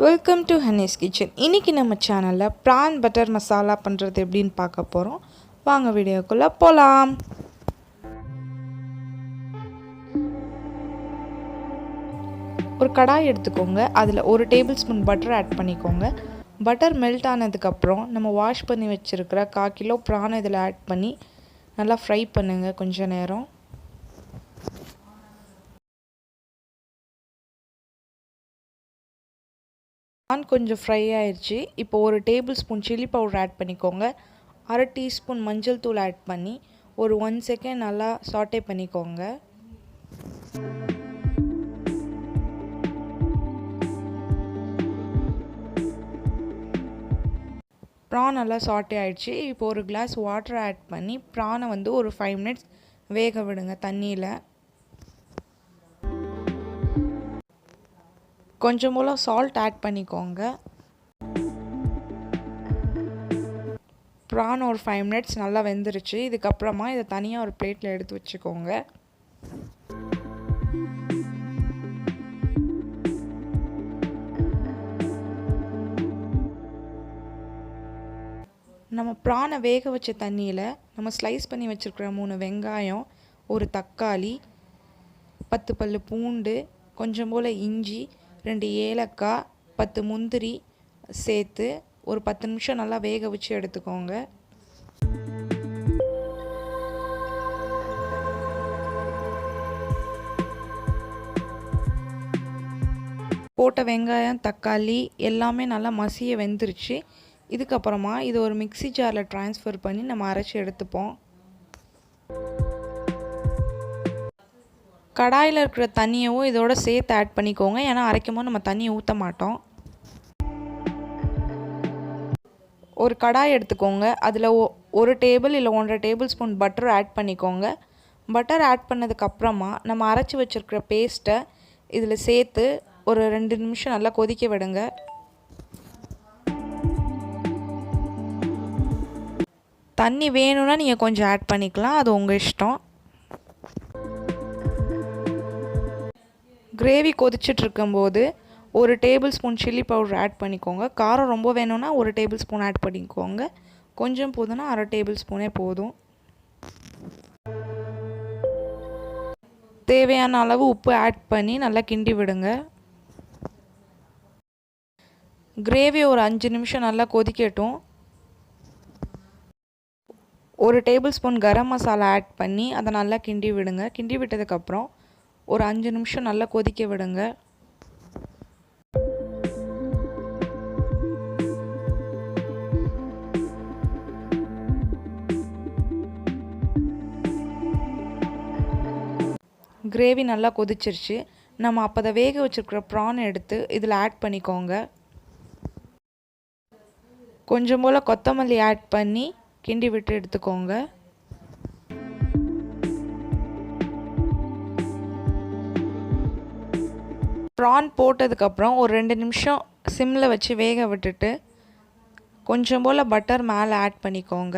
Welcome to Honey's kitchen. இன்றைக்கி நம்ம சேனலில் ப்ரான் பட்டர் மசாலா பண்ணுறது எப்படின்னு பார்க்க போகிறோம். வாங்க வீடியோக்குள்ளே போகலாம். ஒரு கடாய் எடுத்துக்கோங்க. அதில் 1 டேபிள் ஸ்பூன் பட்டர் ஆட் பண்ணிக்கோங்க. பட்டர் மெல்ட் ஆனதுக்கப்புறம் நம்ம வாஷ் பண்ணி வச்சுருக்கிற 1/4 கிலோ ப்ரான் இதில் ஆட் பண்ணி நல்லா ஃப்ரை பண்ணுங்கள் கொஞ்சம் நேரம். கொஞ்சம் ஃப்ரை ஆயிடுச்சு. இப்போ 1 tablespoon chilli powder add பண்ணிக்கோங்க. 1/2 டீஸ்பூன் மஞ்சள் தூள் ஆட் பண்ணி ஒரு 1 செகண்ட் நல்லா சாட்டே பண்ணிக்கோங்க. ப்ரான் நல்லா சாட்டே ஆயிடுச்சு. இப்போ ஒரு கிளாஸ் வாட்டர் ஆட் பண்ணி ப்ரானை ஒரு 5 மினிட்ஸ் வேக விடுங்க தண்ணியில். கொஞ்சம் போல் சால்ட் ஆட் பண்ணிக்கோங்க. ப்ரான் ஒரு 5 மினிட்ஸ் நல்லா வெந்துருச்சு. இதுக்கப்புறமா இதை தனியாக ஒரு பிளேட்டில் எடுத்து வச்சுக்கோங்க. நம்ம ப்ரானை வேக வச்ச தண்ணியில் நம்ம ஸ்லைஸ் பண்ணி வச்சுருக்கிற 3 வெங்காயம், ஒரு தக்காளி, 10 பல் பூண்டு, கொஞ்சம் போல் இஞ்சி, 2 ஏலக்காய், 10 முந்திரி சேர்த்து ஒரு 10 நிமிஷம் நல்லா வேக வச்சு எடுத்துக்கோங்க. போட்ட வெங்காயம், தக்காளி எல்லாமே நல்லா மசிய வெந்துருச்சு. இதுக்கப்புறமா இது ஒரு மிக்ஸி ஜாரில் ட்ரான்ஸ்ஃபர் பண்ணி நம்ம அரைச்சி எடுத்துப்போம். கடாயில் இருக்கிற தண்ணியவும் இதோட சேர்த்து ஆட் பண்ணிக்கோங்க. ஏன்னா அரைக்கும் போது நம்ம தண்ணியை ஊற்ற மாட்டோம். ஒரு கடாய் எடுத்துக்கோங்க. அதில் 1 டேபிள் இல்லை 1.5 டேபிள் ஸ்பூன் பட்டர் ஆட் பண்ணிக்கோங்க. பட்டர் ஆட் பண்ணதுக்கப்புறமா நம்ம அரைச்சி வச்சுருக்கிற பேஸ்ட்டை இதில் சேர்த்து ஒரு 2 நிமிஷம் நல்லா கொதிக்க விடுங்க. தண்ணி வேணும்னா நீங்கள் கொஞ்சம் ஆட் பண்ணிக்கலாம், அது உங்கள் இஷ்டம். கிரேவி கொதிச்சிட்ருக்கும்போது 1 tablespoon chilli powder add பண்ணிக்கோங்க. காரம் ரொம்ப வேணும்னா 1 டேபிள் ஸ்பூன் ஆட் பண்ணிக்கோங்க. கொஞ்சம் போதுன்னா 1/2 டேபிள் ஸ்பூனே போதும். தேவையான அளவு உப்பு ஆட் பண்ணி நல்லா கிண்டி விடுங்க. கிரேவி ஒரு 5 நிமிஷம் நல்லா கொதிக்கட்டும். 1 table spoon garam masala add பண்ணி அதை நல்லா கிண்டி விடுங்க. கிண்டி விட்டதுக்கப்புறம் ஒரு 5 நிமிஷம் நல்லா கொதிக்க விடுங்க. கிரேவி நல்லா கொதிச்சிருச்சு. நம்ம அப்போ அதை வேக வச்சுருக்கிற ப்ரான் எடுத்து இதில் ஆட் பண்ணிக்கோங்க. கொஞ்சம் போல் கொத்தமல்லி ஆட் பண்ணி கிண்டி விட்டு எடுத்துக்கோங்க. ப்ரான் போட்டதுக்கப்புறம் ஒரு 2 நிமிஷம் சிம்மில் வச்சு வேக விட்டுட்டு கொஞ்சம் போல் பட்டர் மேலே ஆட் பண்ணிக்கோங்க.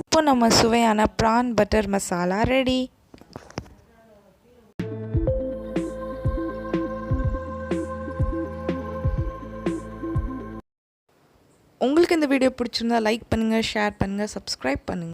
இப்போ நம்ம சுவையான ப்ரான் பட்டர் மசாலா ரெடி. உங்களுக்கு இந்த வீடியோ பிடிச்சிருந்தா லைக் பண்ணுங்கள், ஷேர் பண்ணுங்கள், சப்ஸ்கிரைப் பண்ணுங்கள்.